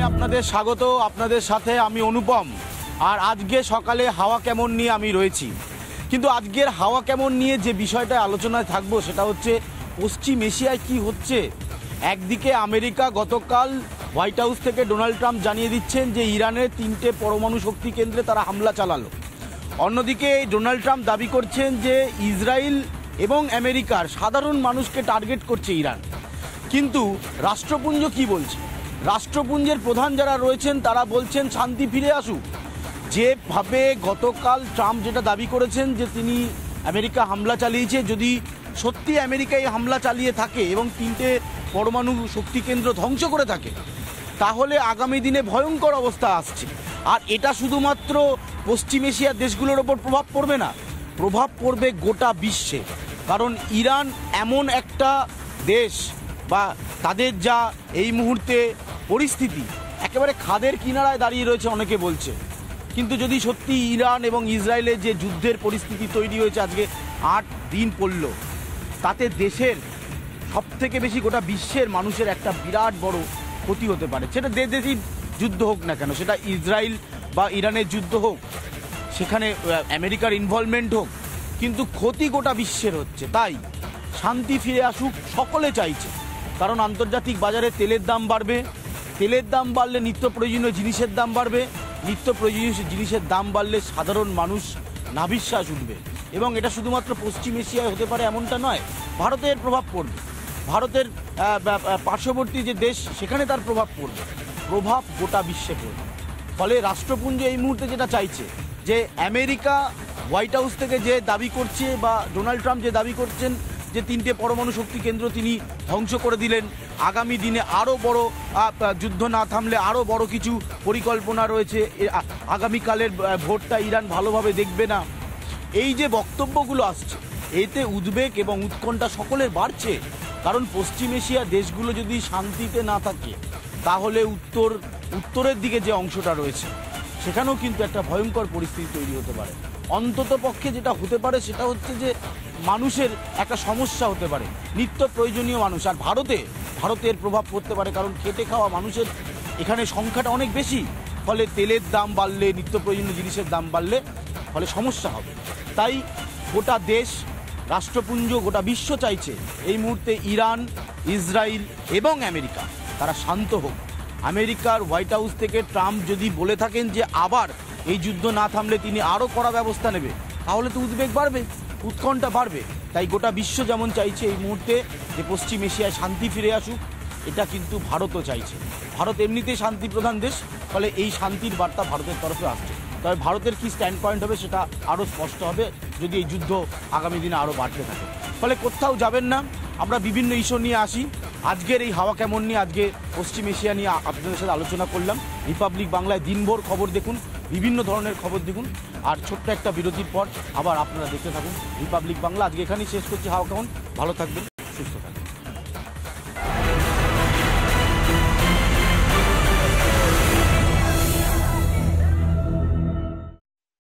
আপনাদের স্বাগত। আপনাদের সাথে আমি অনুপম। আর আজকে সকালে হাওয়া কেমন নিয়ে আমি রয়েছি। কিন্তু আজকের হাওয়া কেমন নিয়ে যে বিষয়টা আলোচনায় থাকবো সেটা হচ্ছে পশ্চিম এশিয়ায় কি হচ্ছে। একদিকে আমেরিকা গতকাল হোয়াইট হাউস থেকে ডোনাল্ড ট্রাম্প জানিয়ে দিচ্ছেন যে ইরানের 3টে পরমাণু শক্তি কেন্দ্রে তারা হামলা চালালো। অন্যদিকে ডোনাল্ড ট্রাম্প দাবি করছেন যে ইসরায়েল এবং আমেরিকার সাধারণ মানুষকে টার্গেট করছে ইরান। কিন্তু রাষ্ট্রপুঞ্জ কি বলছে? রাষ্ট্রপুঞ্জের প্রধান যারা রয়েছেন তারা বলছেন শান্তি ফিরে আসুক। যেভাবে গতকাল ট্রাম্প যেটা দাবি করেছেন যে তিনি আমেরিকা হামলা চালিয়েছে, যদি সত্যি আমেরিকা এই হামলা চালিয়ে থাকে এবং 3টে পরমাণু শক্তি কেন্দ্র ধ্বংস করে থাকে, তাহলে আগামী দিনে ভয়ঙ্কর অবস্থা আসছে। আর এটা শুধুমাত্র পশ্চিম এশিয়ার দেশগুলোর ওপর প্রভাব পড়বে না, প্রভাব পড়বে গোটা বিশ্বে। কারণ ইরান এমন একটা দেশ, বা তাদের যা এই মুহূর্তে পরিস্থিতি, একেবারে খাদের কিনারায় দাঁড়িয়ে রয়েছে অনেকে বলছে। কিন্তু যদি সত্যি ইরান এবং ইসরায়েলের যে যুদ্ধের পরিস্থিতি তৈরি হয়েছে, আজকে 8 দিন পড়ল, তাতে দেশের সবথেকে বেশি গোটা বিশ্বের মানুষের একটা বিরাট বড় ক্ষতি হতে পারে। সেটা দেশই যুদ্ধ হোক না কেন, সেটা ইসরায়েল বা ইরানের যুদ্ধ হোক, সেখানে আমেরিকার ইনভলভমেন্ট হোক, কিন্তু ক্ষতি গোটা বিশ্বের হচ্ছে। তাই শান্তি ফিরে আসুক সকলে চাইছে। কারণ আন্তর্জাতিক বাজারে তেলের দাম বাড়বে, তেলের দাম বাড়লে নিত্য প্রয়োজনীয় জিনিসের দাম বাড়বে, নিত্য প্রয়োজনীয় জিনিসের দাম বাড়লে সাধারণ মানুষ নাভিশ্বাস উঠবে। এবং এটা শুধুমাত্র পশ্চিম এশিয়ায় হতে পারে এমনটা নয়, ভারতের প্রভাব পড়বে, ভারতের পার্শ্ববর্তী যে দেশ সেখানে তার প্রভাব পড়বে, প্রভাব গোটা বিশ্বে পড়বে। ফলে রাষ্ট্রপুঞ্জ এই মুহূর্তে যেটা চাইছে যে আমেরিকা হোয়াইট হাউস থেকে যে দাবি করছে, বা ডোনাল্ড ট্রাম্প যে দাবি করছেন যে 3টে পরমাণু শক্তি কেন্দ্র তিনি ধ্বংস করে দিলেন, আগামী দিনে আরও বড় যুদ্ধ না থামলে আরও বড় কিছু পরিকল্পনা রয়েছে, আগামীকালের ভোটটা ইরান ভালোভাবে দেখবে না, এই যে বক্তব্যগুলো আসছে, এতে উদ্বেগ এবং উৎকণ্ঠা সকলের বাড়ছে। কারণ পশ্চিম এশিয়ার দেশগুলো যদি শান্তিতে না থাকে, তাহলে উত্তরের দিকে যে অংশটা রয়েছে সেখানেও কিন্তু একটা ভয়ঙ্কর পরিস্থিতি তৈরি হতে পারে। অন্তত পক্ষে যেটা হতে পারে সেটা হচ্ছে যে মানুষের একটা সমস্যা হতে পারে, নিত্য প্রয়োজনীয় মানুষ। আর ভারতের প্রভাব পড়তে পারে, কারণ খেটে খাওয়া মানুষের এখানে সংখ্যাটা অনেক বেশি। ফলে তেলের দাম বাড়লে, নিত্য প্রয়োজনীয় জিনিসের দাম বাড়লে ফলে সমস্যা হবে। তাই গোটা দেশ, রাষ্ট্রপুঞ্জ, গোটা বিশ্ব চাইছে এই মুহূর্তে ইরান, ইসরায়েল এবং আমেরিকা তারা শান্ত হোক। আমেরিকার হোয়াইট হাউস থেকে ট্রাম্প যদি বলে থাকেন যে আবার এই যুদ্ধ না থামলে তিনি আরও কড়া ব্যবস্থা নেবে, তাহলে তো উদ্বেগ বাড়বে, উৎকণ্ঠা বাড়বে। তাই গোটা বিশ্ব যেমন চাইছে এই মুহূর্তে যে পশ্চিম এশিয়ায় শান্তি ফিরে আসুক, এটা কিন্তু ভারতও চাইছে। ভারত এমনিতেই শান্তি প্রধান দেশ, ফলে এই শান্তির বার্তা ভারতের তরফে আসছে। তবে ভারতের কী স্ট্যান্ড পয়েন্ট হবে সেটা আরও স্পষ্ট হবে যদি এই যুদ্ধ আগামী দিনে আরও বাড়তে থাকে। ফলে কোথাও যাবেন না, আমরা বিভিন্ন ইস্যু নিয়ে আসি। আজকের এই হাওয়া কেমন নিয়ে আজকে পশ্চিম এশিয়া নিয়ে আপনাদের সাথে আলোচনা করলাম। রিপাবলিক বাংলায় দিনভর খবর দেখুন, বিভিন্ন ধরনের খবর দেখুন। আর ছোট্ট একটা বিরতির পর আবার আপনারা দেখতে থাকুন রিপাবলিক বাংলা। আজকে এখানেই শেষ করছি হাওয়া কেমন। ভালো থাকবেন, সুস্থ থাকবেন।